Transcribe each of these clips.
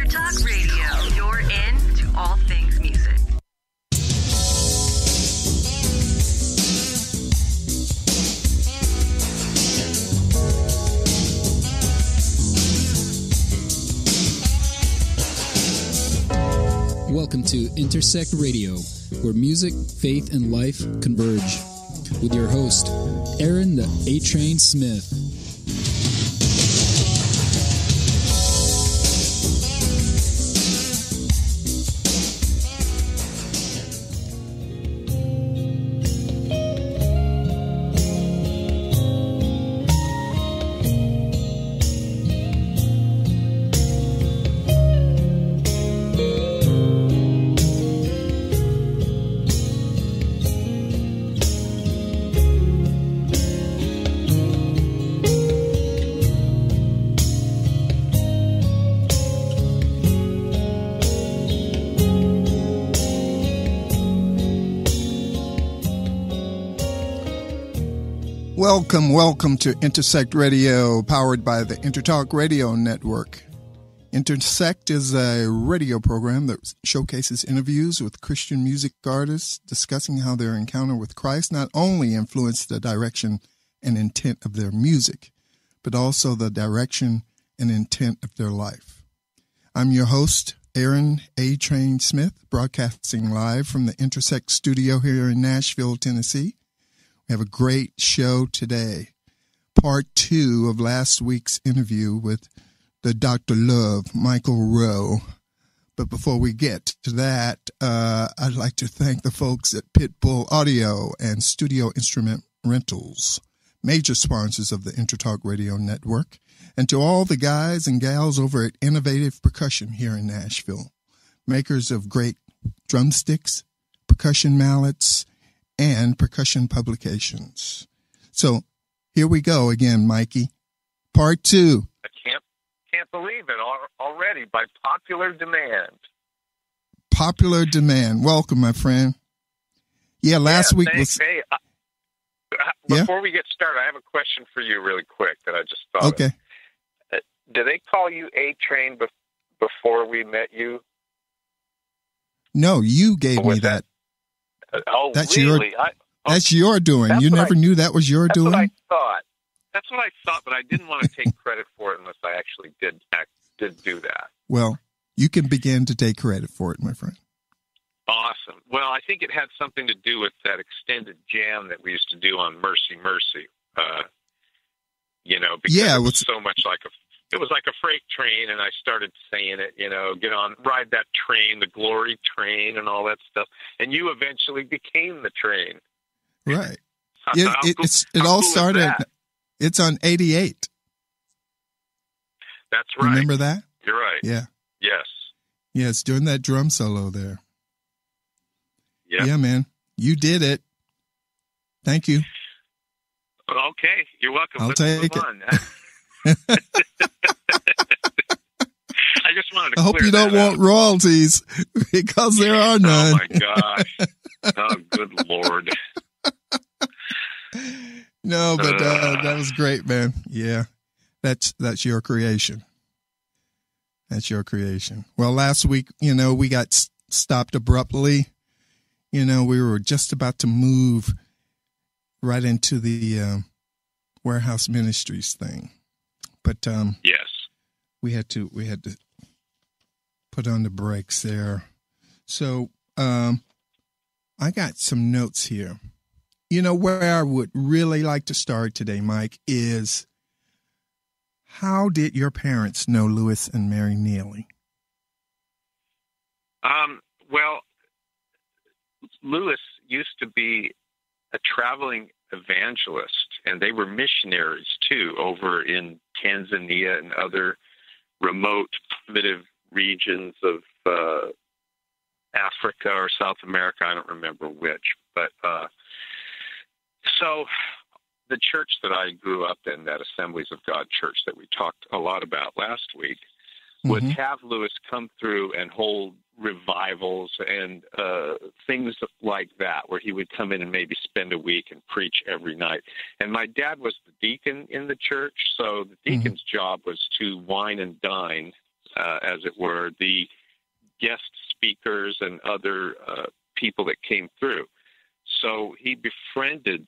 Intertalk Radio, you're in to all things music. Welcome to Intersect Radio, where music, faith, and life converge. With your host, Aaron the A-Train Smith. Welcome to Intersect Radio, powered by the Intertalk Radio Network. Intersect is a radio program that showcases interviews with Christian music artists discussing how their encounter with Christ not only influenced the direction and intent of their music, but also the direction and intent of their life. I'm your host, Aaron A-Train Smith, broadcasting live from the Intersect studio here in Nashville, Tennessee. We have a great show today, part 2 of last week's interview with the Dr. Love, Michael Rowe. But before we get to that, I'd like to thank the folks at Pitbull Audio and Studio Instrument Rentals, major sponsors of the Intertalk Radio Network, and to all the guys and gals over at Innovative Percussion here in Nashville, makers of great drumsticks, percussion mallets, and percussion publications. So here we go again, Mikey. Part 2. I can't believe it already by popular demand. Popular demand. Welcome, my friend. Yeah, last week was... Hey, before we get started, I have a question for you really quick that I just thought Okay. of. Did they call you A-Train before we met you? No, you gave me that. Oh, that's really? That's your doing. You never knew that was your doing? That's what I thought, but I didn't want to take credit for it unless I actually did do that. Well, you can begin to take credit for it, my friend. Awesome. Well, I think it had something to do with that extended jam that we used to do on Mercy, Mercy. Because it was so much like it was like a freight train, and I started saying it, ride that train, the glory train, and all that stuff. And you eventually became the train. Right. It all started. It's on 88. That's right. Remember that? You're right. Yeah. Yes. Yeah, it's during that drum solo there. Yep. Yeah, man. You did it. Thank you. Okay. You're welcome. I'll take it. I just wanted to I hope you don't want royalties, because there are none. Oh, my gosh. Oh, good Lord. No, but that was great, man. Yeah, that's your creation. That's your creation. Well, last week, we got stopped abruptly. We were just about to move right into the Warehouse Ministries thing. But yes, we had to put on the brakes there. So I got some notes here. Where I would really like to start today, Mike, is how did your parents know Lewis and Mary Neely? Well, Lewis used to be a traveling evangelist, and they were missionaries too over in Tanzania and other remote, primitive regions of Africa or South America. I don't remember which, but so the church that I grew up in, that Assemblies of God church that we talked a lot about last week, would have Lewis come through and hold revivals and things like that, where he would come in and maybe spend a week and preach every night. And my dad was the deacon in the church, so the deacon's job was to wine and dine as it were, the guest speakers and other people that came through. So he befriended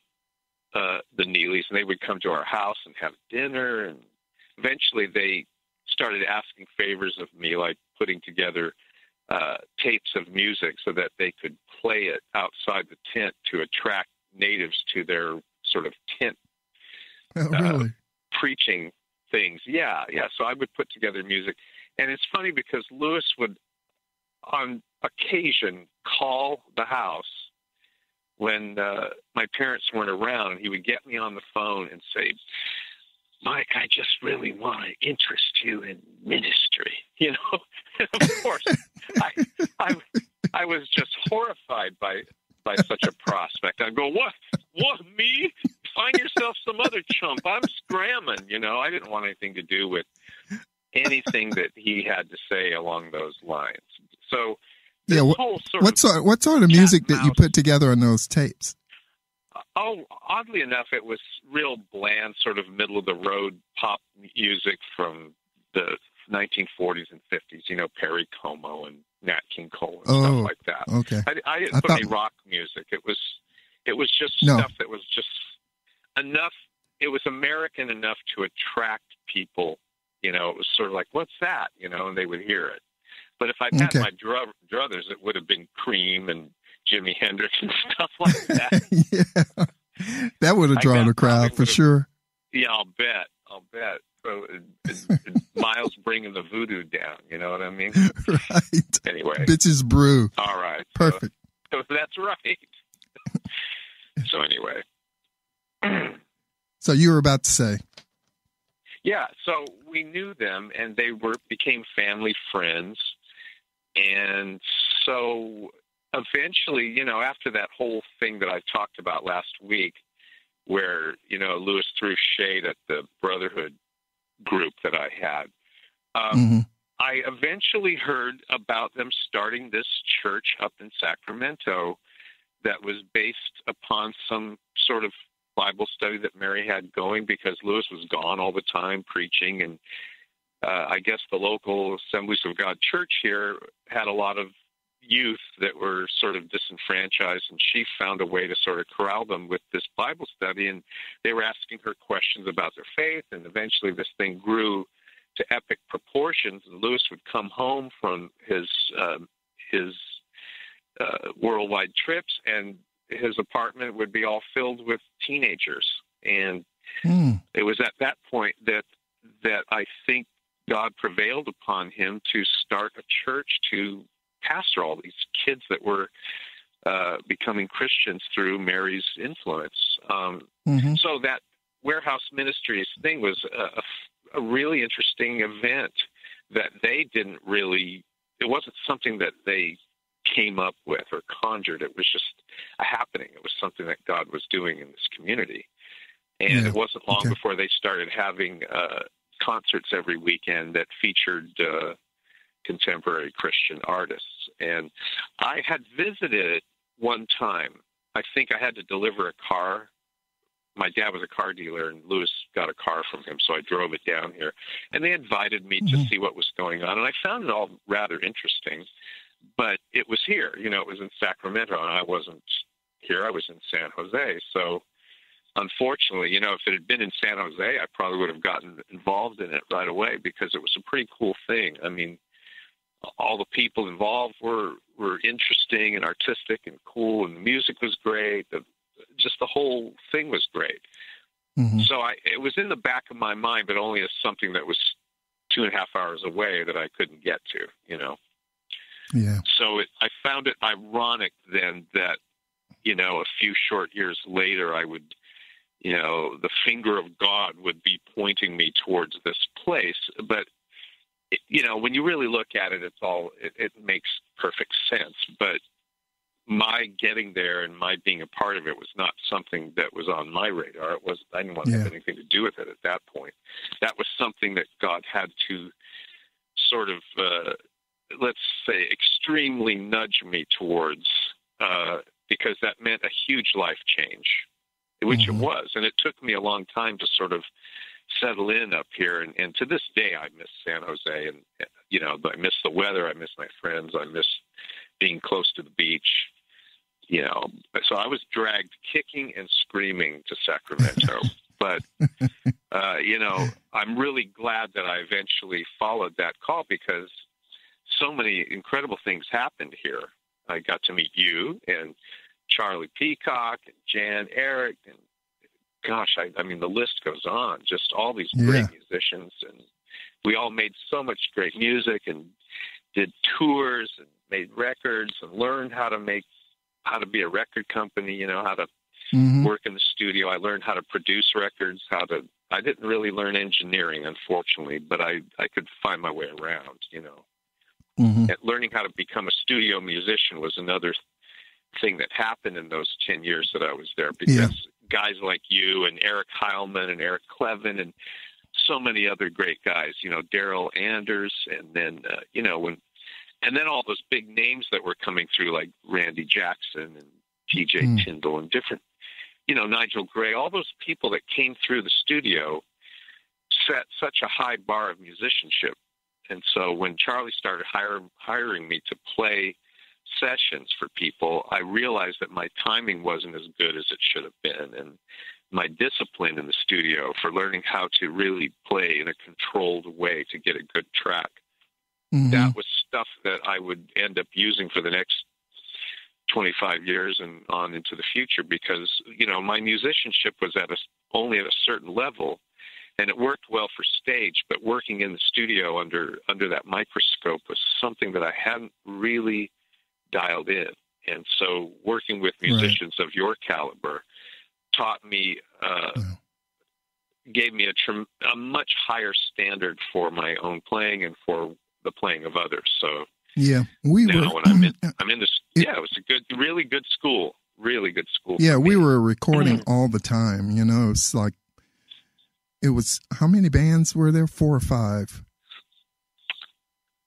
the Neelys, and they would come to our house and have dinner, and eventually they started asking favors of me, like putting together tapes of music so that they could play it outside the tent to attract natives to their sort of tent really? Preaching things. Yeah. So I would put together music. And it's funny because Louis would, on occasion, call the house when my parents weren't around, and he would get me on the phone and say, Mike, I just really want to interest you in ministry, you know. And of course, I was just horrified by such a prospect. I'd go, what, me? Find yourself some other chump. I'm scramming, you know. I didn't want anything to do with anything that he had to say along those lines. So, what sort of music did you put together on those tapes? Oh, oddly enough, it was real bland, sort of middle-of-the-road pop music from the 1940s and 50s, you know, Perry Como and Nat King Cole and stuff like that. Okay. I didn't put any rock music. It was just stuff that was just enough. It was American enough to attract people. You know, it was sort of like, what's that? You know, and they would hear it. But if I'd had my druthers, it would have been Cream and Jimi Hendrix and stuff like that. Yeah, that would have drawn a crowd for sure. Yeah, I'll bet. So Miles bringing the voodoo down, you know what I mean? Right. Anyway. Bitches brew. All right. Perfect. So that's right. So anyway. So you were about to say. Yeah, so we knew them, and they became family friends. And so eventually, you know, after that whole thing that I talked about last week, where, you know, Louis threw shade at the Brotherhood group that I had, I eventually heard about them starting this church up in Sacramento that was based upon some sort of Bible study that Mary had going, because Louis was gone all the time preaching, and I guess the local Assemblies of God church here had a lot of youth that were sort of disenfranchised, and she found a way to sort of corral them with this Bible study, and they were asking her questions about their faith, and eventually this thing grew to epic proportions, and Louis would come home from his worldwide trips, and his apartment would be all filled with teenagers. And it was at that point that I think God prevailed upon him to start a church to pastor all these kids that were becoming Christians through Mary's influence. So that Warehouse Ministries thing was a really interesting event that they didn't really, it wasn't something that they came up with or conjured. It was just a happening. It was something that God was doing in this community. And it wasn't long before they started having concerts every weekend that featured contemporary Christian artists. And I had visited it one time. I think I had to deliver a car. My dad was a car dealer, and Louis got a car from him, so I drove it down here. And they invited me to see what was going on, and I found it all rather interesting. But it was here, you know, it was in Sacramento, and I wasn't here. I was in San Jose. So unfortunately, you know, if it had been in San Jose, I probably would have gotten involved in it right away, because it was a pretty cool thing. I mean, all the people involved were interesting and artistic and cool, and the music was great. Just the whole thing was great. So it was in the back of my mind, but only as something that was 2.5 hours away that I couldn't get to, you know. Yeah. So I found it ironic then that, you know, a few short years later, I would, you know, the finger of God would be pointing me towards this place. But, you know, when you really look at it, it makes perfect sense. But my getting there and my being a part of it was not something that was on my radar. I didn't want to have anything to do with it at that point. That was something that God had to sort of, let's say, extremely nudge me towards, because that meant a huge life change, which it was. And it took me a long time to sort of settle in up here. And to this day, I miss San Jose, and I miss the weather. I miss my friends. I miss being close to the beach. So I was dragged kicking and screaming to Sacramento. But, I'm really glad that I eventually followed that call, because so many incredible things happened here. I got to meet you and Charlie Peacock and Jan Eric, and gosh, I mean, the list goes on. Just all these great musicians, and we all made so much great music and did tours and made records and learned how to be a record company, how to work in the studio. I learned how to produce records, I didn't really learn engineering, unfortunately, but I could find my way around, And learning how to become a studio musician was another thing that happened in those 10 years that I was there, because guys like you and Eric Heilman and Eric Clevin and so many other great guys, Daryl Anders, and then, and then all those big names that were coming through, like Randy Jackson and TJ Tyndall and different, Nigel Gray, all those people that came through the studio set such a high bar of musicianship. And so when Charlie started hiring me to play sessions for people, I realized that my timing wasn't as good as it should have been. And my discipline in the studio for learning how to really play in a controlled way to get a good track, that was stuff that I would end up using for the next 25 years and on into the future, because, my musicianship was only at a certain level, and it worked well for stage, but working in the studio under that microscope was something that I hadn't really dialed in. And so working with musicians of your caliber taught me, gave me a much higher standard for my own playing and for the playing of others. So when I'm in this, it was a really good school. Yeah, we were recording all the time. It's like, it was, how many bands were there? 4 or 5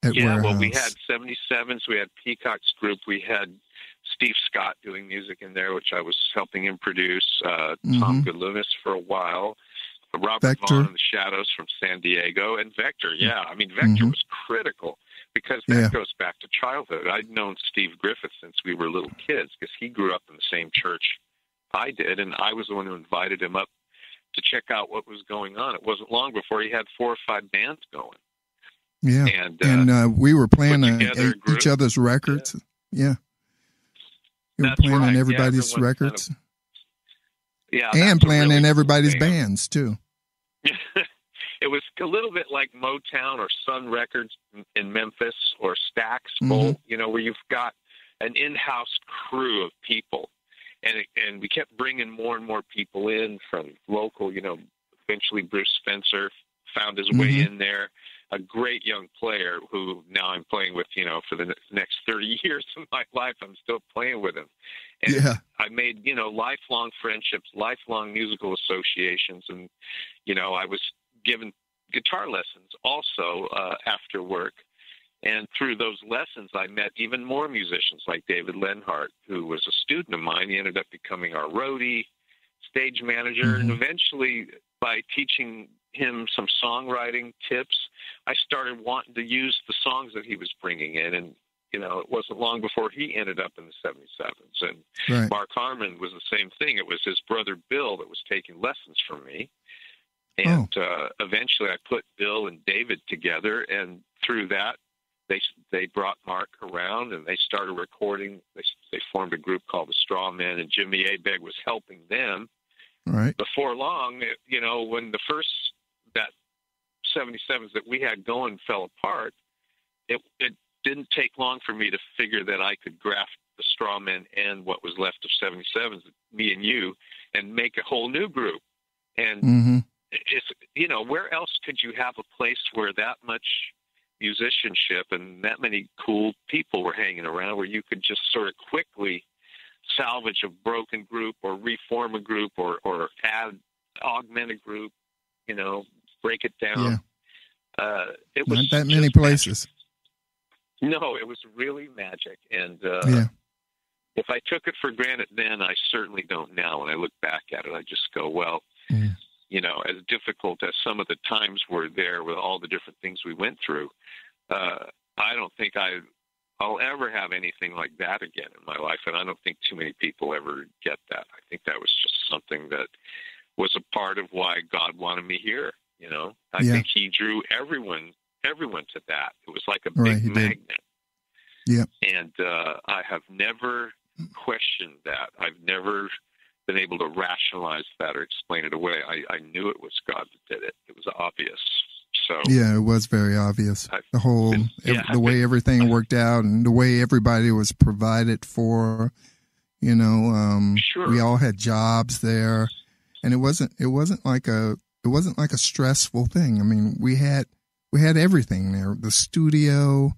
at Warehouse. Well, we had 77s, we had Peacocks Group, we had Steve Scott doing music in there, which I was helping him produce, Tom Goodlunas for a while, Robert Vector. Vaughn and the Shadows from San Diego, and Vector. Vector was critical, because that goes back to childhood. I'd known Steve Griffith since we were little kids, because he grew up in the same church I did, and I was the one who invited him up to check out what was going on. It wasn't long before he had 4 or 5 bands going. Yeah, and we were playing each other's records. Yeah. You were playing on everybody's records. And playing in everybody's bands, too. It was a little bit like Motown or Sun Records in Memphis, or Stax Bowl, where you've got an in-house crew of people. And we kept bringing more and more people in from local, eventually Bruce Spencer found his way in there, a great young player who now I'm playing with, for the next 30 years of my life. I'm still playing with him. And I made, lifelong friendships, lifelong musical associations. And, I was given guitar lessons also after work. And through those lessons, I met even more musicians like David Lenhart, who was a student of mine. He ended up becoming our roadie, stage manager, and eventually, by teaching him some songwriting tips, I started wanting to use the songs that he was bringing in. And, it wasn't long before he ended up in the 77s. And Mark Harmon was the same thing. It was his brother Bill that was taking lessons from me. And eventually I put Bill and David together, and through that, they brought Mark around, and they started recording. They formed a group called the Straw Men, and Jimmy Abeg was helping them. Right. Before long, when the first, that 77s that we had going fell apart, it didn't take long for me to figure that I could graft the Straw Men and what was left of 77s, me and you, and make a whole new group. And it's, where else could you have a place where that much musicianship and that many cool people were hanging around, where you could just sort of quickly salvage a broken group or reform a group or augment a group, break it down. It was not that many places. Magic. No, it was really magic. And if I took it for granted then, I certainly don't now. When I look back at it, I just go, well, as difficult as some of the times were there with all the different things we went through, I don't think I'll ever have anything like that again in my life. And I don't think too many people ever get that. I think that was just something that was a part of why God wanted me here. I think he drew everyone to that. It was like a big magnet. Yeah. And I have never questioned that. I've never been able to rationalize that or explain it away. I knew it was God that did it. It was obvious. So yeah, it was very obvious. The way everything worked out and the way everybody was provided for. Sure. We all had jobs there, and it wasn't like a stressful thing. I mean, we had everything there: the studio,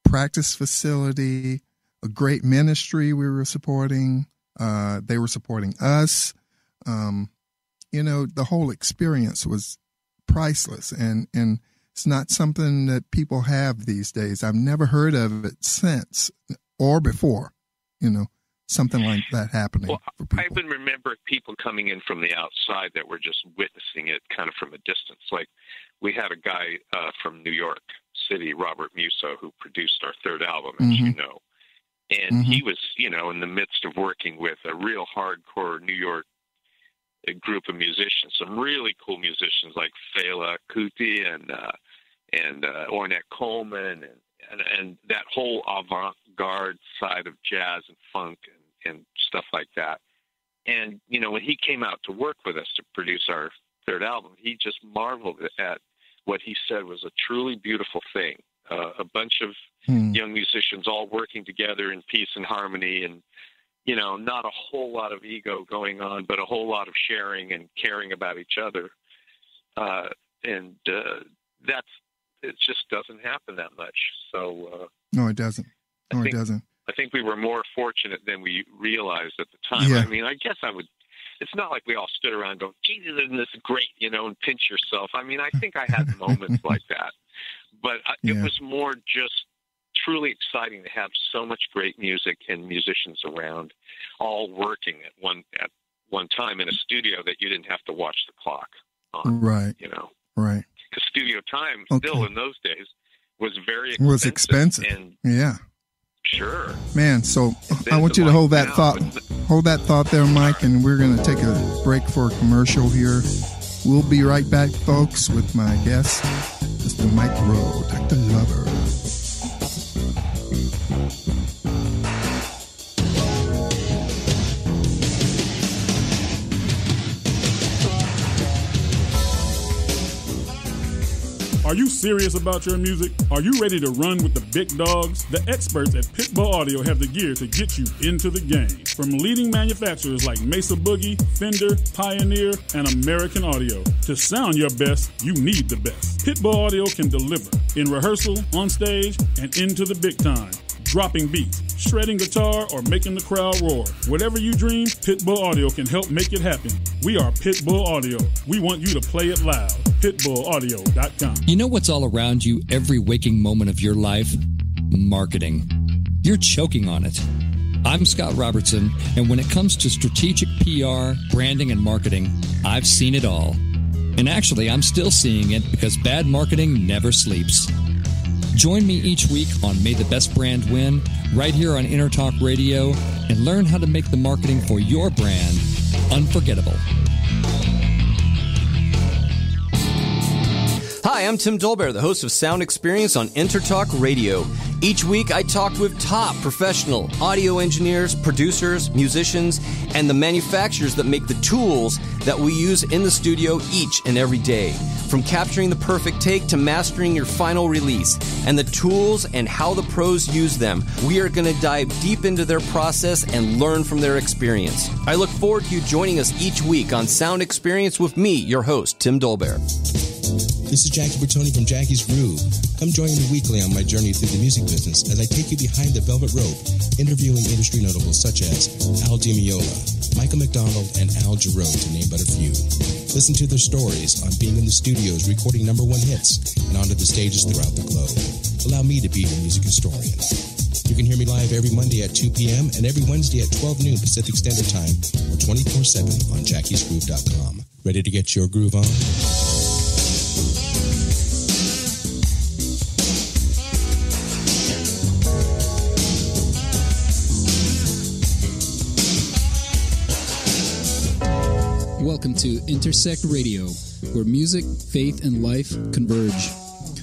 practice facility, a great ministry we were supporting. They were supporting us. The whole experience was priceless, and it's not something that people have these days. I've never heard of it since or before, something like that happening. Well, for people. I even remember people coming in from the outside that were just witnessing it kind of from a distance. Like we had a guy from New York City, Robert Musil, who produced our third album, as you know. And he was, in the midst of working with a real hardcore New York group of musicians, some really cool musicians like Fela Kuti and Ornette Coleman and that whole avant-garde side of jazz and funk and stuff like that. And, when he came out to work with us to produce our third album, he just marveled at what he said was a truly beautiful thing. A bunch of young musicians all working together in peace and harmony, and not a whole lot of ego going on, but a whole lot of sharing and caring about each other. It just doesn't happen that much. So no, it doesn't. It doesn't. I think we were more fortunate than we realized at the time. Yeah. I mean, I guess it's not like we all stood around going, "Jesus, isn't this great?" And pinch yourself. I mean, I think I had moments like that. But it was more just truly exciting to have so much great music and musicians around, all working at one time in a studio that you didn't have to watch the clock on. Right. Right. Because studio time still in those days was very expensive. Was expensive. And sure. Man, so I want you to hold that thought. Hold that thought there, Mike, and we're going to take a break for a commercial here. We'll be right back, folks, with my guest, Mr. Mike Rowe, Dr. Lover. Are you serious about your music? Are you ready to run with the big dogs? The experts at Pitbull Audio have the gear to get you into the game. From leading manufacturers like Mesa Boogie, Fender, Pioneer, and American Audio. To sound your best, you need the best. Pitbull Audio can deliver in rehearsal, on stage, and into the big time. Dropping beats, shredding guitar, or making the crowd roar. Whatever you dream, Pitbull Audio can help make it happen. We are Pitbull Audio. We want you to play it loud. PitbullAudio.com. You know what's all around you every waking moment of your life? Marketing. You're choking on it. I'm Scott Robertson, and when it comes to strategic PR, branding, and marketing, I've seen it all. And actually, I'm still seeing it because bad marketing never sleeps. Join me each week on May the Best Brand Win, right here on Intertalk Radio, and learn how to make the marketing for your brand unforgettable. Hi, I'm Tim Dolbear, the host of Sound Experience on Intertalk Radio. Each week, I talk with top professional audio engineers, producers, musicians, and the manufacturers that make the tools that we use in the studio each and every day. From capturing the perfect take to mastering your final release, and the tools and how the pros use them, we are going to dive deep into their process and learn from their experience. I look forward to you joining us each week on Sound Experience with me, your host, Tim Dolbear. This is Jackie Bertoni from Jackie's Groove. Come join me weekly on my journey through the music business as I take you behind the velvet rope, interviewing industry notables such as Al Di Meola, Michael McDonald, and Al Jarreau, to name but a few. Listen to their stories on being in the studios recording #1 hits and onto the stages throughout the globe. Allow me to be your music historian. You can hear me live every Monday at 2 p.m. and every Wednesday at 12 noon Pacific Standard Time or 24/7 on jackiesgroove.com. Ready to get your groove on? Welcome to Intersect Radio, where music, faith, and life converge.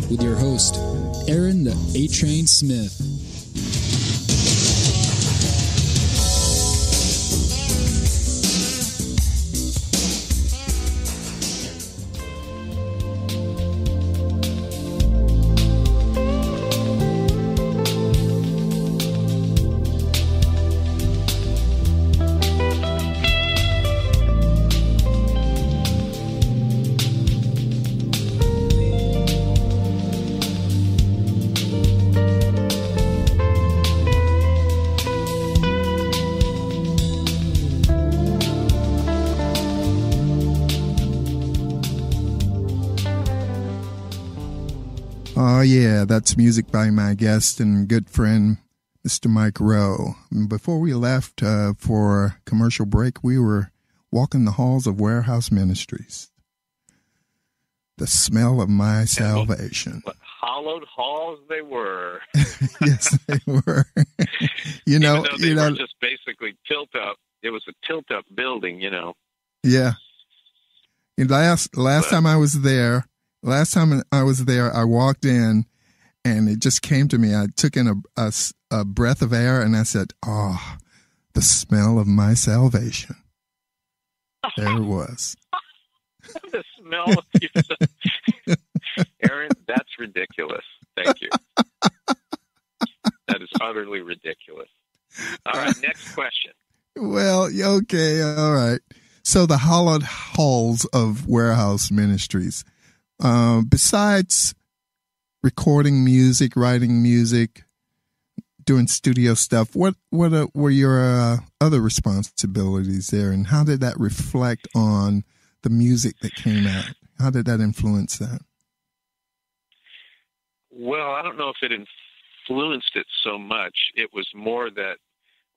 With your host, Aaron the A-Train Smith. Oh, yeah, that's music by my guest and good friend, Mr. Mike Rowe. Before we left for commercial break, we were walking the halls of Warehouse Ministries. The smell of my salvation. What hallowed halls they were. Yes, they were. Even though they were just basically tilt-up. It was a tilt-up building, Yeah. Last time I was there, I walked in, and it just came to me. I took in a breath of air, and I said, "Oh, the smell of my salvation." There it was. The smell of you. Aaron, that's ridiculous. Thank you. That is utterly ridiculous. All right, next question. Well, okay, all right. So the hallowed halls of Warehouse Ministries. Besides recording music, writing music, doing studio stuff, what were your other responsibilities there, and how did that reflect on the music that came out? How did that influence that? Well, I don't know if it influenced it so much. It was more that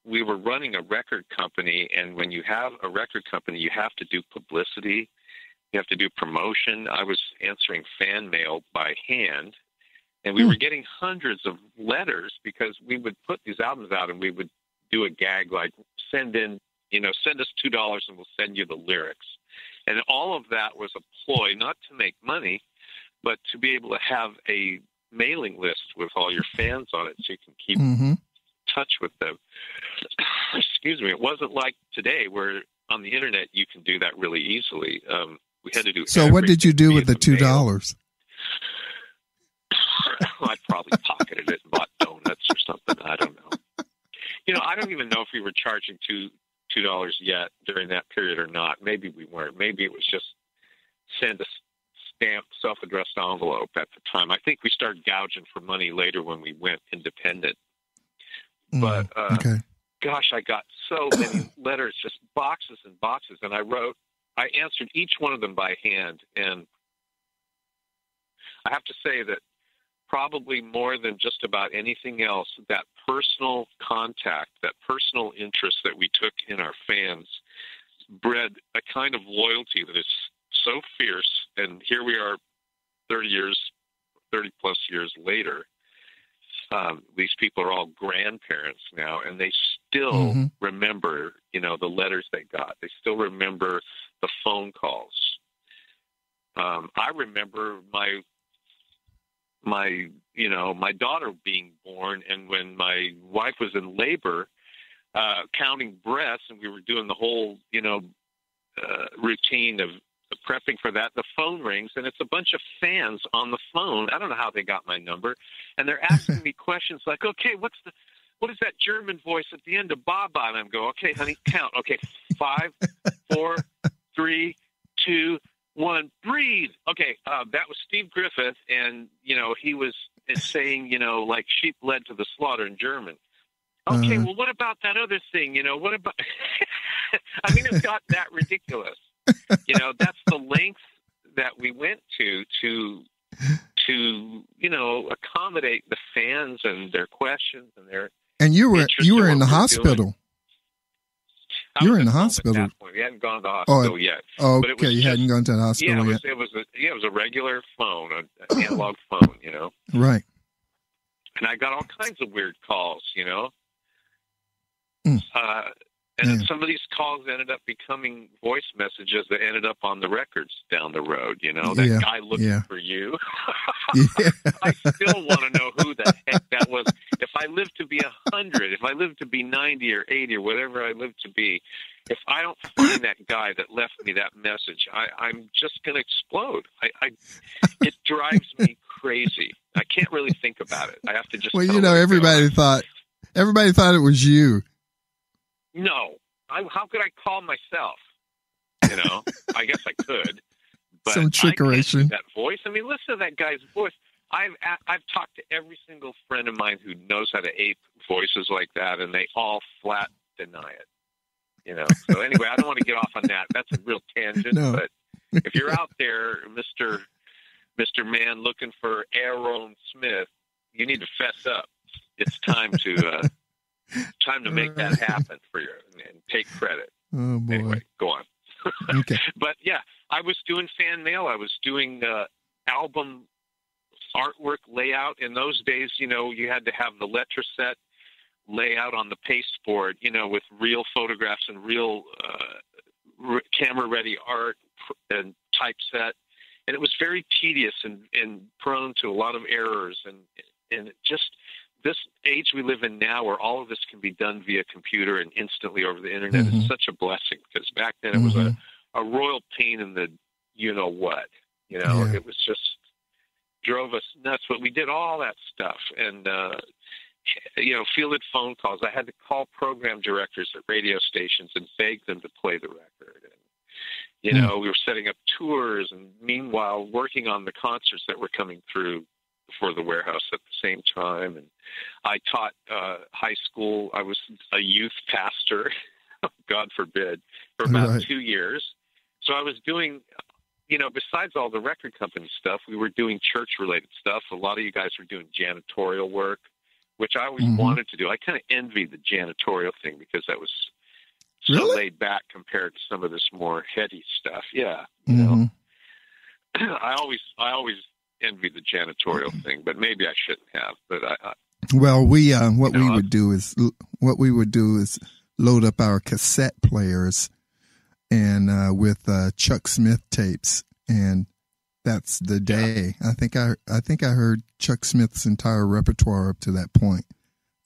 we were running a record company, and when you have a record company, you have to do publicity. You have to do promotion. I was answering fan mail by hand, and we were getting hundreds of letters because we would put these albums out, and we would do a gag like send us $2 and we'll send you the lyrics. And all of that was a ploy, not to make money, but to be able to have a mailing list with all your fans on it so you can keep in touch with them. Excuse me. It wasn't like today where on the internet you can do that really easily. We had to do. So what did you do with the $2? I probably pocketed it and bought donuts or something. I don't know. I don't even know if we were charging $2 yet during that period or not. Maybe we weren't. Maybe it was just send a stamped, self-addressed envelope at the time. I think we started gouging for money later when we went independent. But gosh, I got so many letters, just boxes and boxes, and I answered each one of them by hand, and I have to say that probably more than just about anything else, that personal contact, that personal interest that we took in our fans bred a kind of loyalty that is so fierce, and here we are 30-plus years later. These people are all grandparents now, and they still remember, the letters they got. They still remember the phone calls. I remember my daughter being born, and when my wife was in labor, counting breaths, and we were doing the whole, routine of prepping for that. The phone rings, and it's a bunch of fans on the phone. I don't know how they got my number, and they're asking me questions like, "Okay, what is that German voice at the end of Baba?" And I'm going, "Okay, honey, count. Okay, 5, 4, 3, 2, 1, breathe." Okay, that was Steve Griffith, and he was saying, like sheep led to the slaughter in German. Okay, well, what about that other thing? What about? I mean, it's got that ridiculous. That's the length that we went to accommodate the fans and their questions and their. And you were in the hospital. You were in the hospital. At that point. We hadn't gone to the hospital yet. Oh, okay. You hadn't gone to the hospital yet. It was a regular phone, an analog phone, you know. Right. And I got all kinds of weird calls, you know. And some of these calls ended up becoming voice messages that ended up on the records down the road, you know. That guy looking for you. I still want to know who the heck that was. If I live to be 100, if I live to be 90 or 80 or whatever I live to be, if I don't find that guy that left me that message, I'm just going to explode. It drives me crazy. I can't really think about it. I have to just. Well, you know, everybody thought it was you. No, how could I call myself? You know, I guess I could. But some trickery. That voice. I mean, listen to that guy's voice. I've talked to every single friend of mine who knows how to ape voices like that, and they all flat deny it. You know. So anyway, I don't want to get off on that. That's a real tangent. No. But if you're out there, Mr. Man, looking for Aaron Smith, you need to fess up. It's time to. Time to make that happen for you and take credit. Oh, boy. Anyway, go on. Okay. But, yeah, I was doing fan mail. I was doing album artwork layout. In those days, you know, you had to have the letter set layout on the pasteboard, you know, with real photographs and real camera-ready art and typeset. And it was very tedious and prone to a lot of errors. And it just... This age we live in now, where all of this can be done via computer and instantly over the internet, is such a blessing. Because back then it was a royal pain in the you-know-what. You know, it was just drove us nuts. But we did all that stuff. And, you know, fielded phone calls. I had to call program directors at radio stations and beg them to play the record. And, you know, we were setting up tours and, meanwhile, working on the concerts that were coming through for the warehouse at the same time. And I taught high school. I was a youth pastor, God forbid, for about 2 years. So I was doing, you know, besides all the record company stuff, we were doing church-related stuff. A lot of you guys were doing janitorial work, which I always wanted to do. I kind of envied the janitorial thing because that was so laid back compared to some of this more heady stuff. Yeah. You know, I always envy the janitorial thing, but maybe I shouldn't have. But well, what we would do is load up our cassette players and with Chuck Smith tapes, and that's the day. I think I heard Chuck Smith's entire repertoire up to that point.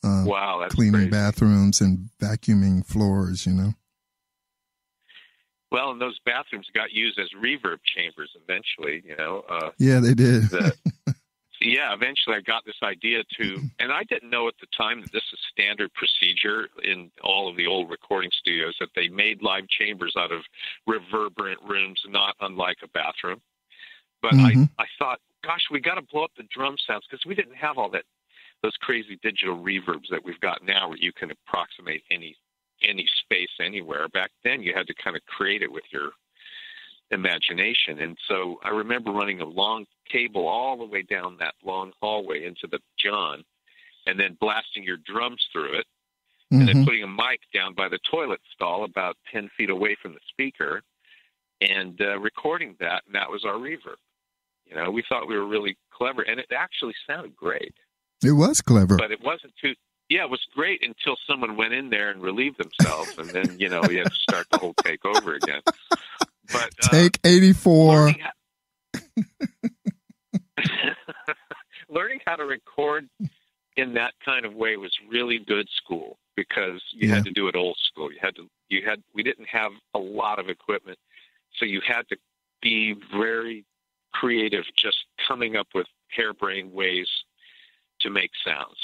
Wow, that's cleaning crazy. Bathrooms and vacuuming floors, you know. Well, and those bathrooms got used as reverb chambers eventually, you know. Yeah, they did. Eventually I got this idea and I didn't know at the time that this is standard procedure in all of the old recording studios, that they made live chambers out of reverberant rooms, not unlike a bathroom. But I thought, gosh, we got to blow up the drum sounds, because we didn't have all those crazy digital reverbs that we've got now where you can approximate any space anywhere. Back then you had to kind of create it with your imagination. And so I remember running a long cable all the way down that long hallway into the John, and then blasting your drums through it, and then putting a mic down by the toilet stall about 10 feet away from the speaker, and recording that, and that was our reverb. You know, we thought we were really clever, and it actually sounded great. It was clever. But it wasn't too... Yeah, it was great until someone went in there and relieved themselves, and then, you know, you had to start the whole take over again. But take 84. Learning how to record in that kind of way was really good school, because you had to do it old school. We didn't have a lot of equipment, so you had to be very creative, just coming up with harebrained ways to make sounds.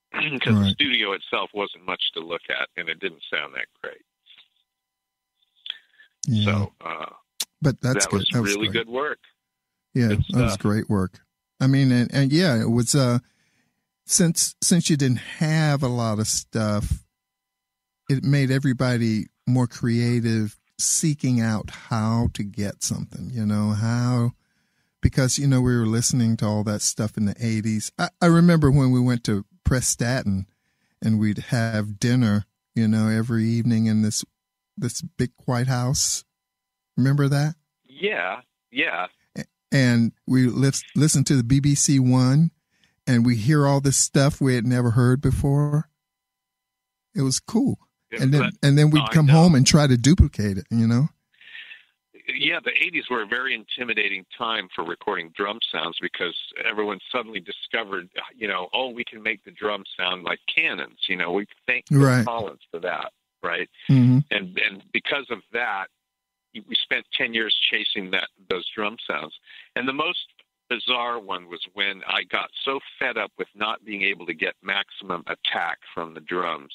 Because the studio itself wasn't much to look at, and it didn't sound that great. Yeah. So, but that was really great. Good work. Yeah, that was great work. I mean, and yeah, it was since you didn't have a lot of stuff, it made everybody more creative, seeking out how to get something. You know because you know we were listening to all that stuff in the 80s. I remember when we went to Prestaten, and we'd have dinner, you know, every evening in this this big white house. Remember that? Yeah. And we listen to the BBC One, and we hear all this stuff we had never heard before. It was cool. And then we'd come home and try to duplicate it, you know? Yeah, the 80s were a very intimidating time for recording drum sounds because everyone suddenly discovered, you know, we can make the drum sound like cannons. You know, we thank Phil Collins for that, right? Mm-hmm. And because of that, we spent 10 years chasing those drum sounds. And the most bizarre one was when I got so fed up with not being able to get maximum attack from the drums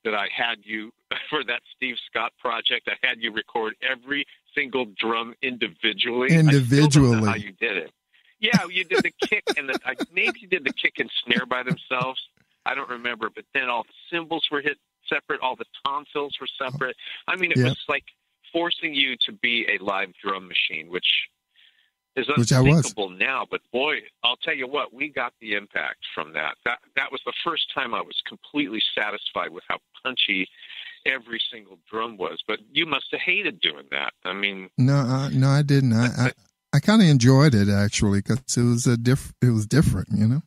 that I had you, for that Steve Scott project, I had you record every single drum individually. I still don't know how you did it. Yeah, you did the kick and maybe you did the kick and snare by themselves. I don't remember, but then all the cymbals were hit separate, all the tom fills were separate. I mean, it was like forcing you to be a live drum machine, which is unthinkable now. But boy, I'll tell you what, we got the impact from that. That was the first time I was completely satisfied with how punchy every single drum was. But you must have hated doing that. I mean, no, I didn't. I kind of enjoyed it actually because it was different, you know.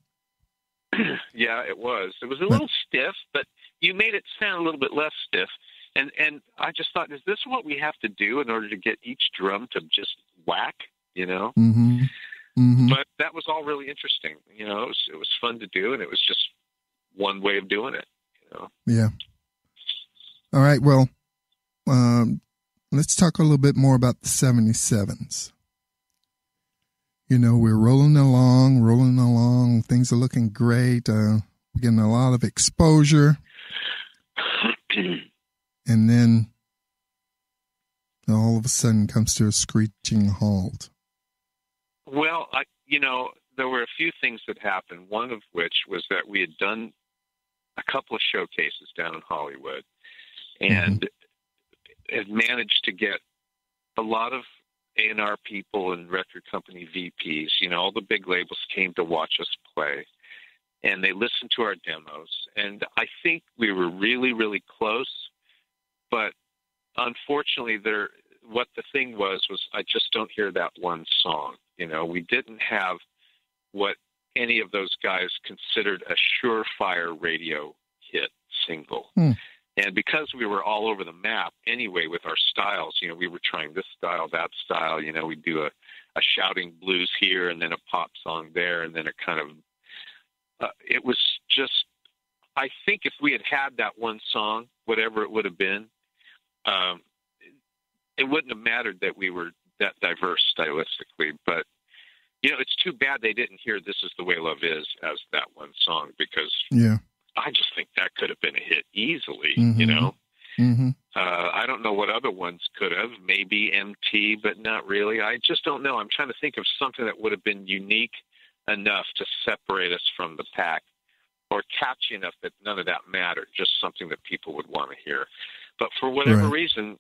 Yeah, it was. It was a little stiff, but you made it sound a little bit less stiff. And I just thought, is this what we have to do in order to get each drum to just whack? You know, but that was all really interesting. You know, it was fun to do, and it was just one way of doing it. You know? Yeah. All right. Well, let's talk a little bit more about the 77s. You know, we're rolling along. Things are looking great. We're getting a lot of exposure, and then all of a sudden comes to a screeching halt. Well, there were a few things that happened, one of which was that we had done a couple of showcases down in Hollywood and had managed to get a lot of A&R people and record company VPs. You know, all the big labels came to watch us play, and they listened to our demos. And I think we were really, really close, but unfortunately what the thing was I just don't hear that one song. You know, we didn't have what any of those guys considered a surefire radio hit single. And because we were all over the map anyway with our styles, you know, we were trying this style, that style, you know, we do a shouting blues here and then a pop song there and then a kind of, it was just, I think if we had that one song, whatever it would have been, it wouldn't have mattered that we were that diverse stylistically, but you know, it's too bad they didn't hear "This Is the Way Love Is" as that one song because I just think that could have been a hit easily. You know, I don't know what other ones could have. Maybe MT, but not really. I just don't know. I'm trying to think of something that would have been unique enough to separate us from the pack, or catchy enough that none of that mattered. Just something that people would want to hear. But for whatever reason,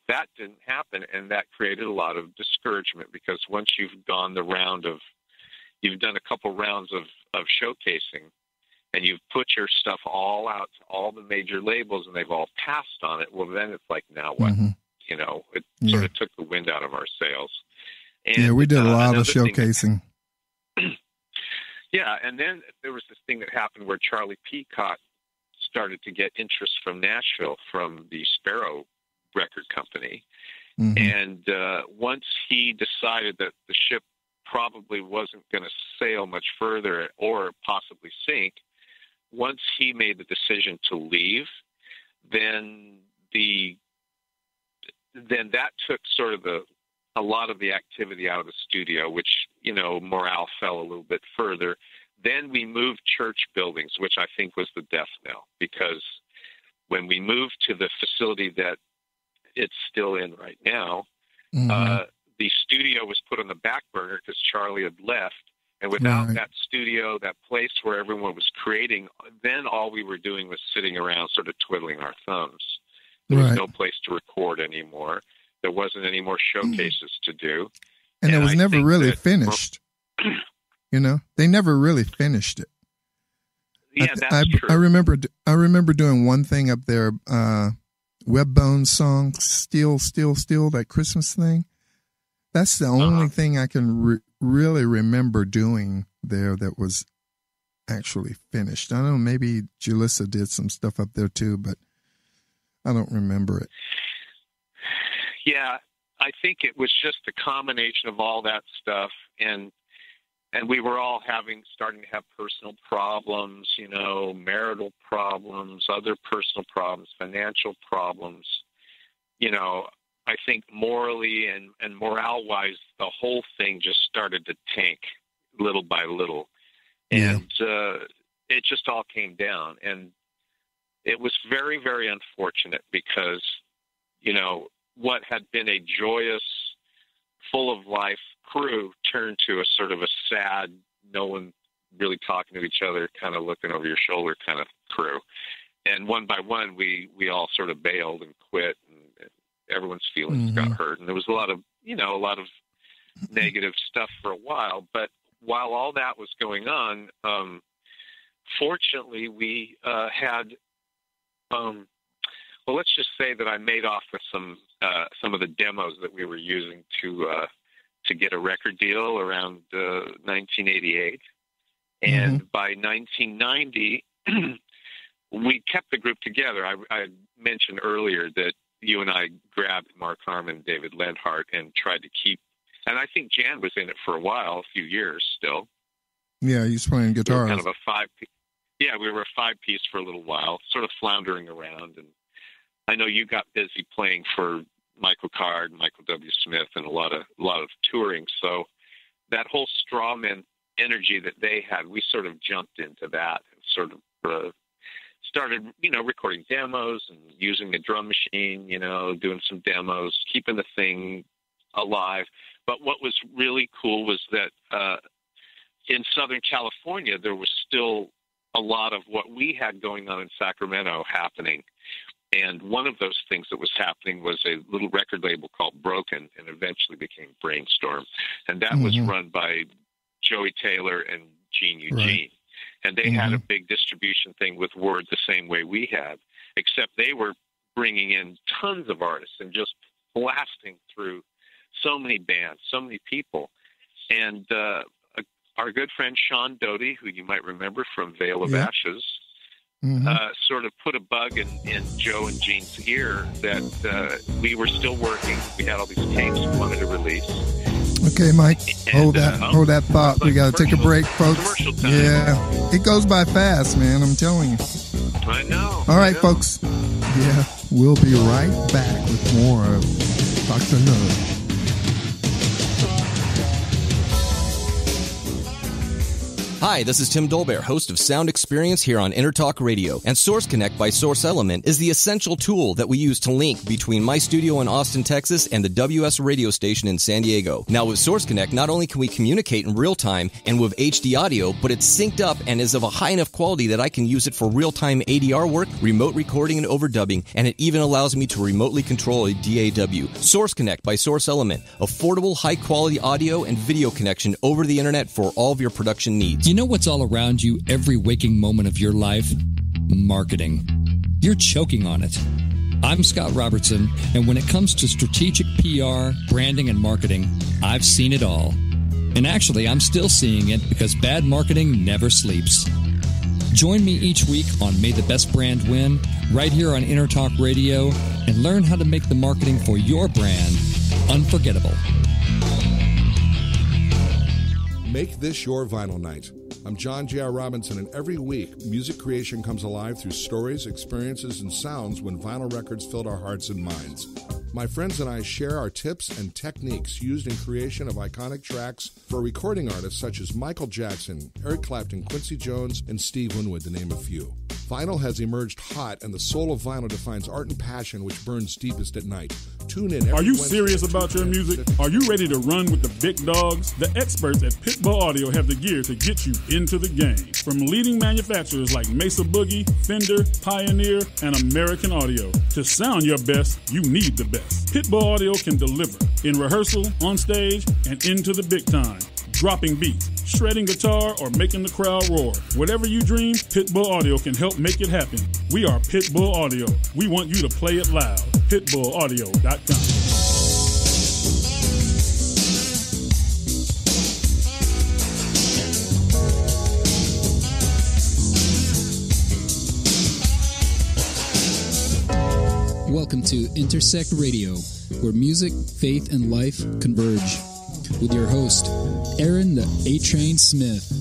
that didn't happen, and that created a lot of discouragement because once you've done a couple rounds of showcasing, and you've put your stuff all out to all the major labels, and they've all passed on it. Well, then it's like, now what? You know, it sort of took the wind out of our sails. And, we did a lot of showcasing. And then there was this thing that happened where Charlie Peacock started to get interest from Nashville from the Sparrow record company. And once he decided that the ship probably wasn't going to sail much further or possibly sink, once he made the decision to leave, then that took sort of a lot of the activity out of the studio, which, you know, morale fell a little bit further. Then we moved church buildings, which I think was the death knell, because when we moved to the facility that it's still in right now, the studio was put on the back burner because Charlie had left. And without that studio, that place where everyone was creating, then all we were doing was sitting around sort of twiddling our thumbs. There was no place to record anymore. There wasn't any more showcases to do. And it was never really finished. You know, they never really finished it. Yeah, that's true. I remember doing one thing up there Webbone's song, Still, that Christmas thing. That's the only thing I can really remember doing there that was actually finished. I don't know, maybe Julissa did some stuff up there too, but I don't remember it. Yeah, I think it was just a combination of all that stuff, and we were all starting to have personal problems, marital problems, other personal problems, financial problems. I think morally and morale-wise, the whole thing just started to tank little by little. And it just all came down. And it was very, very unfortunate because, what had been a joyous, full of life crew turned to a sort of a sad, no one really talking to each other, kind of looking over your shoulder kind of crew. And one by one, we all sort of bailed and quit, and everyone's feelings got hurt. And there was a lot of negative stuff for a while. But while all that was going on, fortunately, we had, let's just say that I made off with some of the demos that we were using to get a record deal around 1988. And by 1990, we kept the group together. I mentioned earlier that you and I grabbed Mark Harmon, David Lenhart, and tried to keep, and I think Jan was in it for a while, a few years still. Yeah, he's playing guitar. We were kind of a five-piece. Yeah, we were a five-piece for a little while, sort of floundering around. And I know you got busy playing for Michael Card, Michael W. Smith, and a lot of touring. So that whole Strawman energy that they had, we sort of jumped into that and sort of started, recording demos and using the drum machine, doing some demos, keeping the thing alive. But what was really cool was that in Southern California, there was still a lot of what we had going on in Sacramento happening. And one of those things that was happening was a little record label called Broken, and eventually became Brainstorm. And that was run by Joey Taylor and Gene Eugene. Right. And they had a big distribution thing with Word the same way we had, except they were bringing in tons of artists and just blasting through so many bands, so many people. And our good friend Sean Doty, who you might remember from Veil of Ashes, sort of put a bug in Joe and Gene's ear that we were still working. We had all these tapes we wanted to release. Okay, Mike, hold that thought. We got to take a break, folks. Yeah, it goes by fast, man. I'm telling you. I know. All right, folks. Yeah, we'll be right back with more of Dr. Love. Hi, this is Tim Dolbear, host of Sound Experience here on Intertalk Radio. And Source Connect by Source Element is the essential tool that we use to link between my studio in Austin, Texas, and the WS radio station in San Diego. Now, with Source Connect, not only can we communicate in real time and with HD audio, but it's synced up and is of a high enough quality that I can use it for real-time ADR work, remote recording, and overdubbing, and it even allows me to remotely control a DAW. Source Connect by Source Element. Affordable, high-quality audio and video connection over the internet for all of your production needs. You know what's all around you every waking moment of your life? Marketing. You're choking on it. I'm Scott Robertson, and when it comes to strategic PR, branding, and marketing, I've seen it all. And actually, I'm still seeing it because bad marketing never sleeps. Join me each week on May the Best Brand Win, right here on Intertalk Radio, and learn how to make the marketing for your brand unforgettable. Make this your vinyl night. I'm John J.R. Robinson, and every week, music creation comes alive through stories, experiences, and sounds when vinyl records filled our hearts and minds. My friends and I share our tips and techniques used in creation of iconic tracks for recording artists such as Michael Jackson, Eric Clapton, Quincy Jones, and Steve Winwood, to name a few. Vinyl has emerged hot, and the soul of vinyl defines art and passion which burns deepest at night. Tune in. Are you serious about your music? Are you ready to run with the big dogs? The experts at Pitbull Audio have the gear to get you into the game. From leading manufacturers like Mesa Boogie, Fender, Pioneer, and American Audio. To sound your best, you need the best. Pitbull Audio can deliver in rehearsal, on stage, and into the big time. dropping beats, shredding guitar, or making the crowd roar. Whatever you dream, Pitbull Audio can help make it happen. We are Pitbull Audio. We want you to play it loud. PitbullAudio.com. Welcome to Intersect Radio, where music, faith, and life converge. With your host, Aaron the A-Train Smith.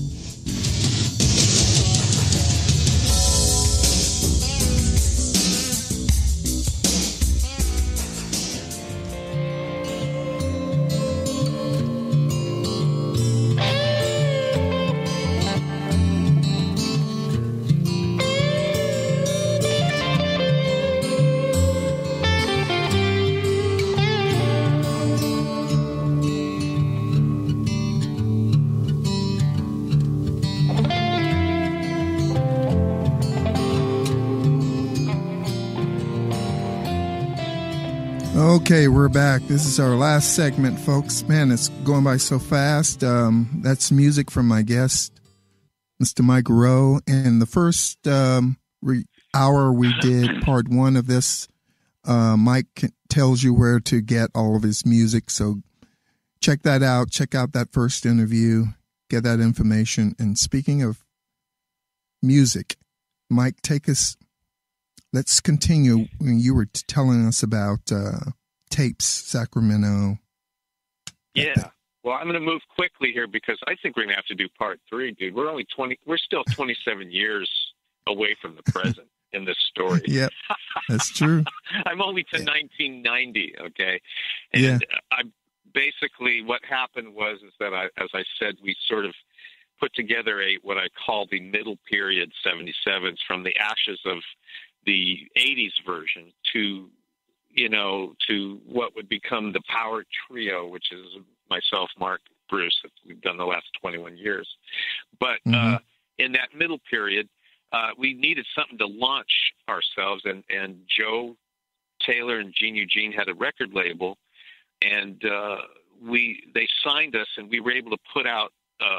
Okay, we're back. This is our last segment, folks. Man, it's going by so fast. That's music from my guest, Mr. Mike Rowe. And the first hour we did part one of this, Mike tells you where to get all of his music. So check that out. Check out that first interview. Get that information. And speaking of music, Mike, take us. Let's continue. When you were telling us about Tapes, Sacramento. Yeah. Well, I'm going to move quickly here because I think we're going to have to do part 3, dude. We're still 27 years away from the present in this story. Yep, that's true. I'm only to 1990, okay? And I basically what happened was that as I said, we sort of put together what I call the middle period 77s from the ashes of the 80s version to what would become the power trio, which is myself, Mark, Bruce, that we've done the last 21 years. But in that middle period, we needed something to launch ourselves, and Joe Taylor and Gene Eugene had a record label, and they signed us, and we were able to put out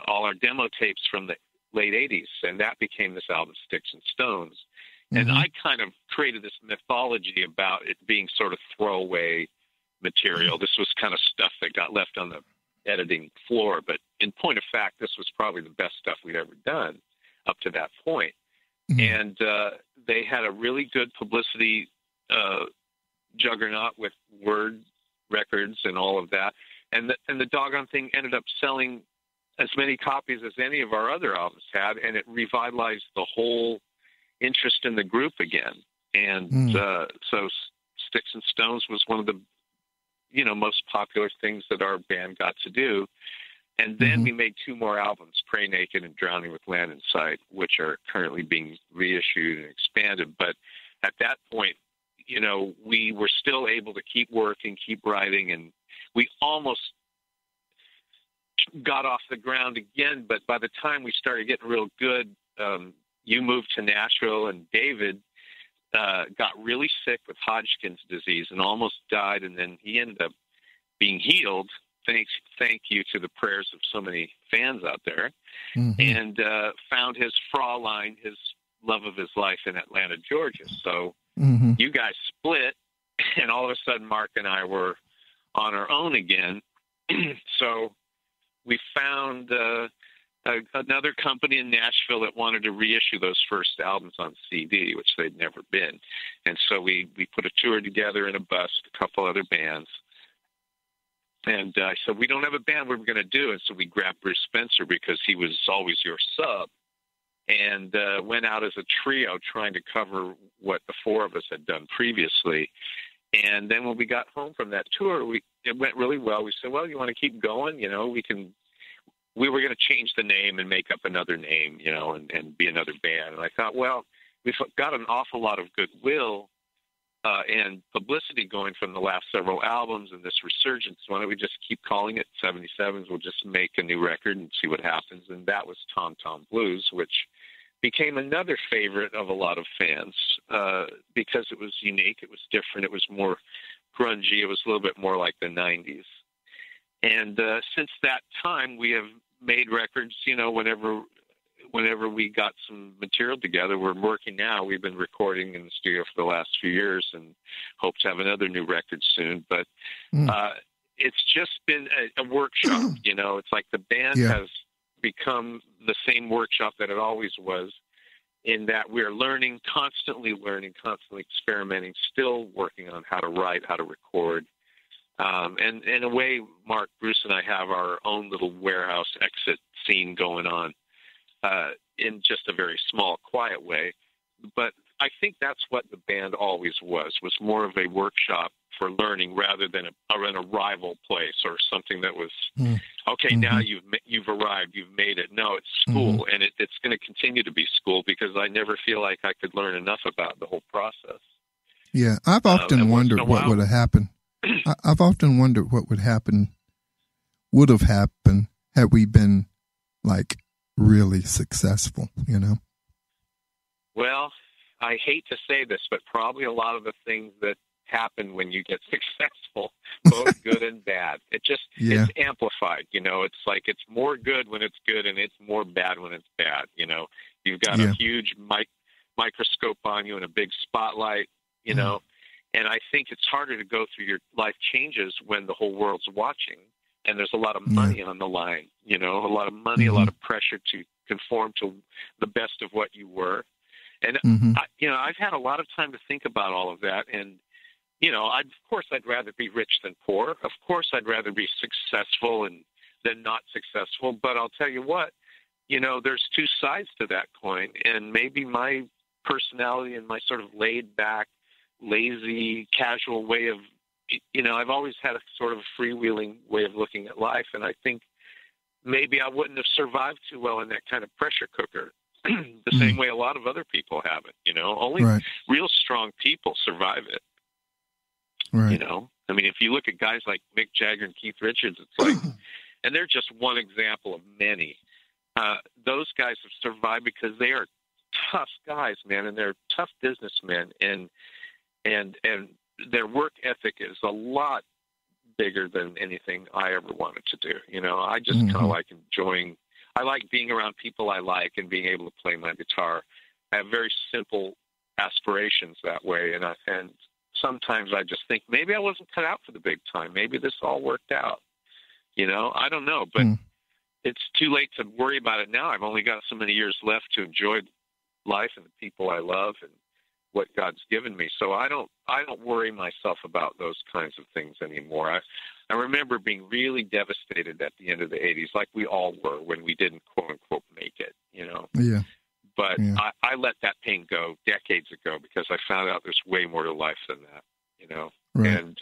all our demo tapes from the late 80s, and that became this album, Sticks and Stones. And I kind of created this mythology about it being sort of throwaway material. This was kind of stuff that got left on the editing floor. But in point of fact, this was probably the best stuff we'd ever done up to that point. And they had a really good publicity juggernaut with Word Records and all of that. And the doggone thing ended up selling as many copies as any of our other albums had, and it revitalized the whole interest in the group again. And so Sticks and Stones was one of the most popular things that our band got to do. And then we made 2 more albums, Pray Naked and Drowning with Land in Sight, which are currently being reissued and expanded. But at that point, we were still able to keep working, keep writing, and we almost got off the ground again. But by the time we started getting real good, you moved to Nashville, and David got really sick with Hodgkin's disease and almost died, and then he ended up being healed. Thank you to the prayers of so many fans out there, and found his Fraulein, his love of his life, in Atlanta, Georgia. So you guys split, and all of a sudden Mark and I were on our own again. So we found another company in Nashville that wanted to reissue those first albums on CD, which they'd never been. And so we put a tour together in a bus with a couple other bands. And I said, we don't have a band, what we're going to do? And so we grabbed Bruce Spencer because he was always your sub, and went out as a trio trying to cover what the 4 of us had done previously. And then when we got home from that tour, it went really well. We said, well, you want to keep going? We were going to change the name and make up another name, and be another band. And I thought, well, we've got an awful lot of goodwill and publicity going from the last several albums and this resurgence. Why don't we just keep calling it 77s? We'll just make a new record and see what happens. And that was Tom Tom Blues, which became another favorite of a lot of fans because it was unique. It was different. It was more grungy. It was a little bit more like the 90s. And since that time, we have made records, whenever we got some material together. We're working now. We've been recording in the studio for the last few years and hope to have another new record soon. But it's just been a workshop, It's like the band has become the same workshop that it always was, in that we're constantly experimenting, still working on how to write, how to record. And in a way, Mark, Bruce, and I have our own little warehouse exit scene going on in just a very small, quiet way. But I think that's what the band always was more of a workshop for learning rather than an arrival place or something that was, okay, now you've arrived, you've made it. No, it's school, and it's going to continue to be school because I never feel like I could learn enough about the whole process. Yeah, I've often wondered what would have happened. I've often wondered what would have happened had we been like really successful, Well, I hate to say this, but probably a lot of the things that happen when you get successful, both good and bad, it's amplified. It's like it's more good when it's good and it's more bad when it's bad. You've got a huge microscope on you and a big spotlight, and I think it's harder to go through your life changes when the whole world's watching and there's a lot of money on the line, a lot of money, a lot of pressure to conform to the best of what you were. And, I've had a lot of time to think about all of that. And, of course, I'd rather be rich than poor. Of course, I'd rather be successful than not successful. But I'll tell you what, there's two sides to that coin. And maybe my personality and my sort of laid back, lazy, casual way of, I've always had a sort of freewheeling way of looking at life. And I think maybe I wouldn't have survived too well in that kind of pressure cooker. The same way a lot of other people have it, only real strong people survive it. Right. I mean, if you look at guys like Mick Jagger and Keith Richards, it's like, and they're just one example of many. Those guys have survived because they are tough guys, man, and they're tough businessmen, and their work ethic is a lot bigger than anything I ever wanted to do. I just kind of like I like being around people I like and being able to play my guitar. I have very simple aspirations that way, and sometimes I just think maybe I wasn't cut out for the big time. Maybe this all worked out. I don't know, but it's too late to worry about it now. I've only got so many years left to enjoy life and the people I love and what God's given me. So I don't worry myself about those kinds of things anymore. I remember being really devastated at the end of the 80s, like we all were when we didn't, quote unquote, make it, Yeah. But I let that pain go decades ago because I found out there's way more to life than that, Right. And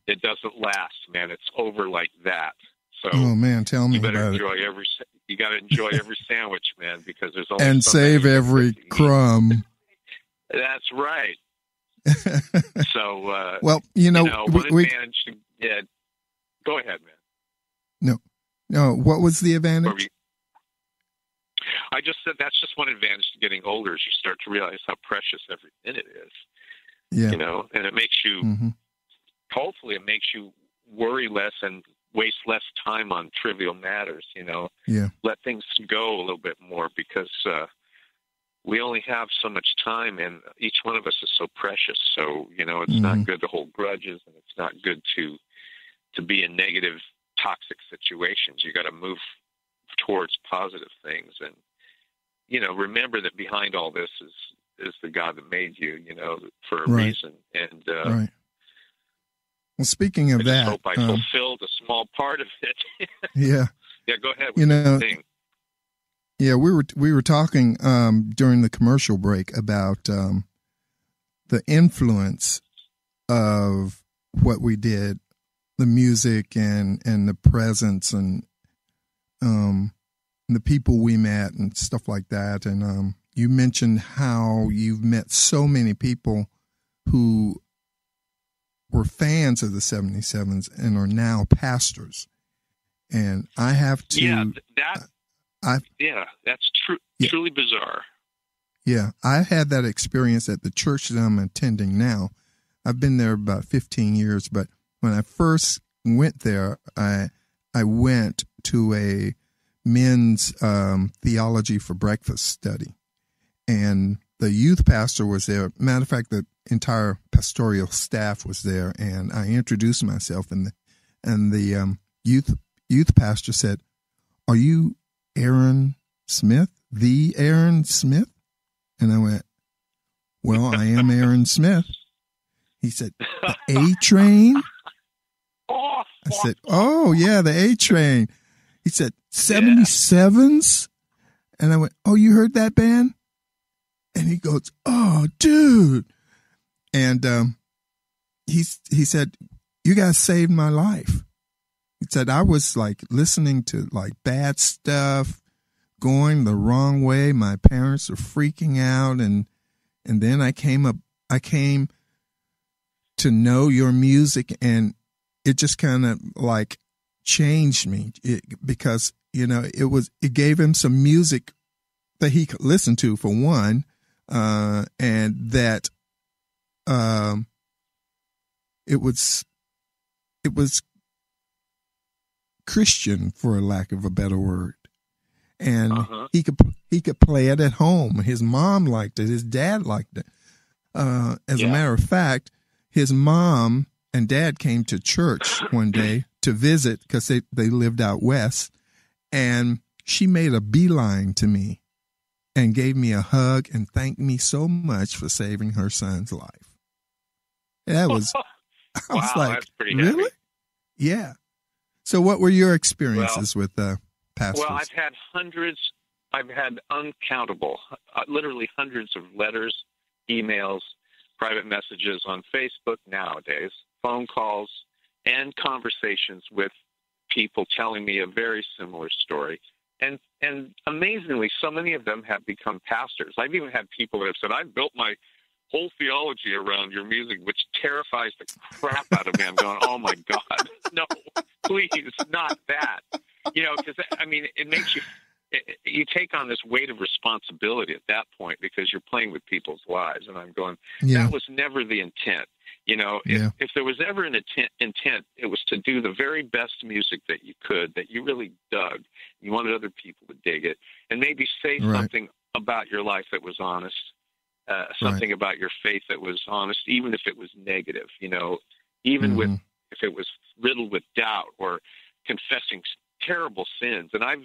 it doesn't last, man. It's over like that. So oh man, tell me you better about enjoy it. You got to enjoy every sandwich, man, because there's only and save every crumb. That's right. So, well, one advantage. Yeah, go ahead, man. No. What was the advantage? I just said that's just one advantage to getting older, is you start to realize how precious every minute is. Yeah. And it makes you. Hopefully, it makes you worry less and waste less time on trivial matters. Yeah. Let things go a little bit more because. We only have so much time, and each one of us is so precious. So, it's not good to hold grudges, and it's not good to be in negative, toxic situations. You got to move towards positive things, and remember that behind all this is the God that made you, for a reason. And right. Well, speaking of I hope I fulfilled a small part of it. Yeah. Yeah. Go ahead with the thing. Yeah, we were talking during the commercial break about the influence of what we did, the music and the presence and the people we met and stuff like that. And you mentioned how you've met so many people who were fans of the 77s and are now pastors. And I have to... Yeah, that's true. Yeah. Truly bizarre. Yeah, I had that experience at the church that I'm attending now. I've been there about 15 years, but when I first went there, I went to a men's theology for breakfast study. And the youth pastor was there. Matter of fact, the entire pastoral staff was there. And I introduced myself, and the youth pastor said, "Are you Aaron Smith, the Aaron Smith?" And I went, "Well, I am Aaron Smith." He said, "The A Train?" I said, "Oh, yeah, the A Train." He said, "77s?" And I went, "Oh, you heard that band?" And he goes, "Oh, dude." And he said, "You guys saved my life." He said, "I was like listening to like bad stuff, going the wrong way. My parents were freaking out. And then I came to know your music, and it just kind of like changed me because, you know, it gave him some music that he could listen to, for one, and that it was Christian, for a lack of a better word. And he could play it at home. His mom liked it. His dad liked it. As a matter of fact, his mom and dad came to church one day to visit because they lived out west. And she made a beeline to me and gave me a hug and thanked me so much for saving her son's life. That was, I was like, that's pretty really? heavy. Yeah. So what were your experiences with pastors? Well, I've had uncountable, literally hundreds of letters, emails, private messages on Facebook nowadays, phone calls, and conversations with people telling me a very similar story. And amazingly, so many of them have become pastors. I've even had people that have said, "I've built my whole theology around your music," which terrifies the crap out of me. I'm going, "Oh my God, no, please, not that." You know, because I mean, it makes you take on this weight of responsibility at that point because you're playing with people's lives. And I'm going, that was never the intent. You know, if there was ever an intent, it was to do the very best music that you could, that you really dug. You wanted other people to dig it, and maybe say something about your life that was honest. Something about your faith that was honest, even if it was negative, you know, even if it was riddled with doubt or confessing terrible sins. And I've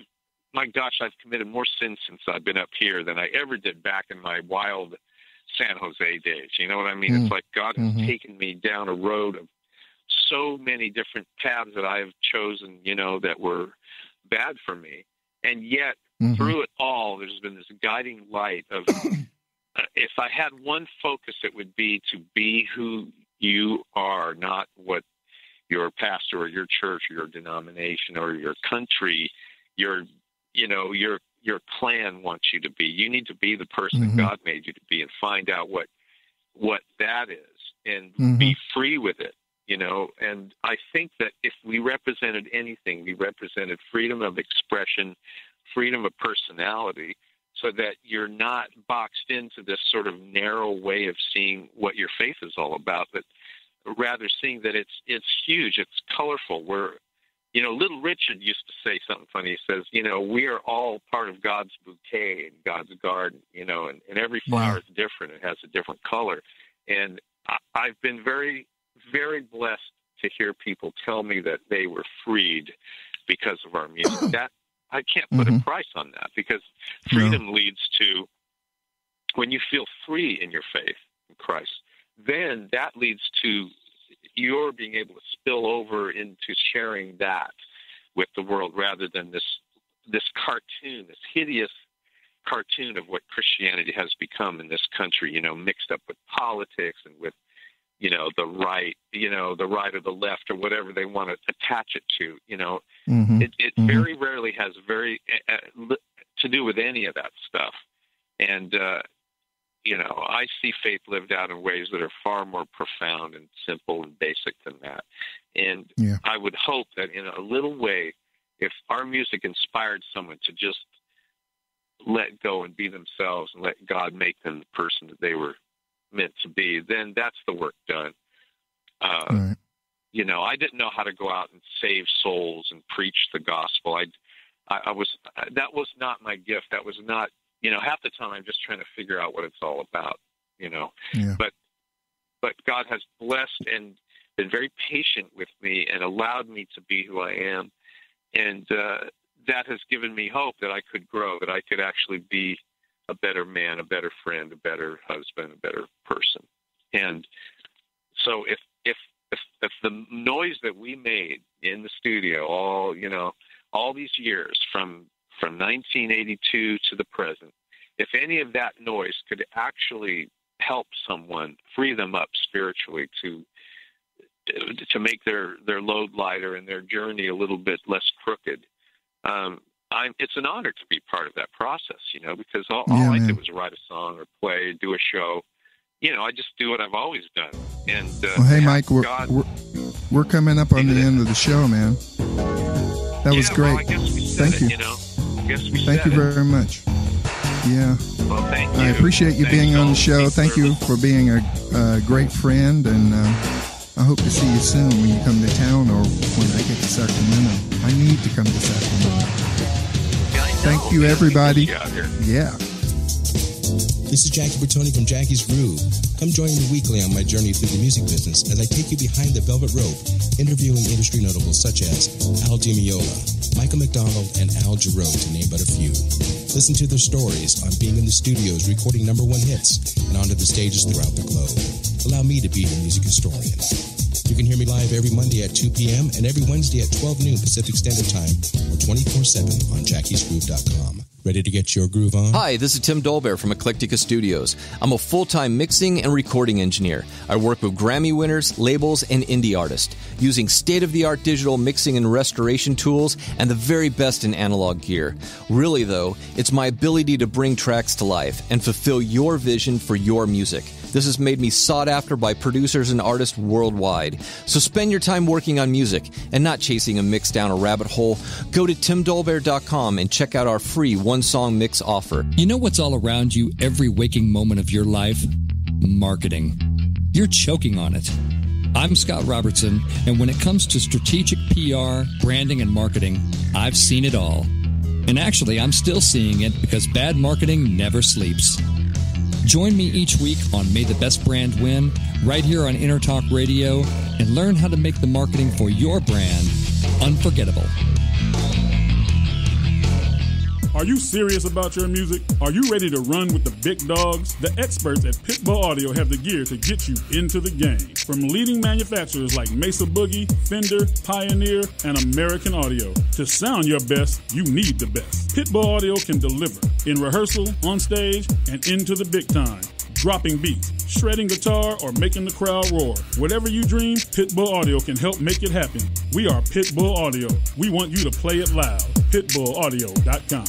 committed more sins since I've been up here than I ever did back in my wild San Jose days. You know what I mean? It's like God has taken me down a road of so many different paths that I have chosen, you know, that were bad for me. And yet through it all, there's been this guiding light of, if I had one focus, it would be to be who you are, not what your pastor or your church or your denomination or your country, your clan wants you to be. You need to be the person God made you to be, and find out what that is, and be free with it, you know. And I think that if we represented anything, we represented freedom of expression, freedom of personality, so that you're not boxed into this sort of narrow way of seeing what your faith is all about, but rather seeing that it's huge, it's colorful. You know, Little Richard used to say something funny. He says, you know, we are all part of God's bouquet and God's garden, you know, and every flower is different. It has a different color. And I've been very, very blessed to hear people tell me that they were freed because of our music. That I can't put a price on that, because freedom leads to, when you feel free in your faith in Christ, then that leads to your being able to spill over into sharing that with the world, rather than this cartoon, this hideous cartoon of what Christianity has become in this country, you know, mixed up with politics and with, you know, the right or the left or whatever they want to attach it to, you know. It very rarely has to do with any of that stuff. And, you know, I see faith lived out in ways that are far more profound and simple and basic than that. And I would hope that in a little way, if our music inspired someone to just let go and be themselves and let God make them the person that they were meant to be, then that's the work done. You know, I didn't know how to go out and save souls and preach the gospel. that was not my gift. That was not, half the time I'm just trying to figure out what it's all about, Yeah. But God has blessed and been very patient with me and allowed me to be who I am. And that has given me hope that I could grow, that I could actually be a better man, a better friend, a better husband, a better person. And so if the noise that we made in the studio all these years from 1982 to the present, if any of that noise could actually help someone, free them up spiritually to make their load lighter and their journey a little bit less crooked, it's an honor to be part of that process, because all I did was write a song or play, do a show. I just do what I've always done. And hey, Mike, we're coming up on the end of the show, man. That was great. Well, I guess we said Thank you. Thank you very much. Yeah. Well, thank you. I appreciate you being on the show. Thank you for being a great friend, and I hope to see you soon when you come to town or when I get to Sacramento. I need to come to Sacramento. Thank you, everybody. Yeah. This is Jackie Bertoni from Jackie's Groove. Come join me weekly on my journey through the music business as I take you behind the velvet rope, interviewing industry notables such as Al Di Meola, Michael McDonald, and Al Jarreau, to name but a few. Listen to their stories on being in the studios recording #1 hits and onto the stages throughout the globe. Allow me to be your music historian. You can hear me live every Monday at 2 p.m. and every Wednesday at 12 noon Pacific Standard Time or 24/7 on jackiesgroove.com. Ready to get your groove on? Hi, this is Tim Dolbear from Eclectica Studios. I'm a full-time mixing and recording engineer. I work with Grammy winners, labels, and indie artists, using state-of-the-art digital mixing and restoration tools and the very best in analog gear. Really, though, it's my ability to bring tracks to life and fulfill your vision for your music. This has made me sought after by producers and artists worldwide. So spend your time working on music and not chasing a mix down a rabbit hole. Go to timdolbear.com and check out our free one-song mix offer. You know what's all around you every waking moment of your life? Marketing. You're choking on it. I'm Scott Robertson, and when it comes to strategic PR, branding, and marketing, I've seen it all. And actually, I'm still seeing it because bad marketing never sleeps. Join me each week on May the Best Brand Win, right here on Intertalk Radio, and learn how to make the marketing for your brand unforgettable. Are you serious about your music? Are you ready to run with the big dogs? The experts at Pitbull Audio have the gear to get you into the game. From leading manufacturers like Mesa Boogie, Fender, Pioneer, and American Audio. To sound your best, you need the best. Pitbull Audio can deliver in rehearsal, on stage, and into the big time. Dropping beats, shredding guitar, or making the crowd roar. Whatever you dream, Pitbull Audio can help make it happen. We are Pitbull Audio. We want you to play it loud. PitbullAudio.com.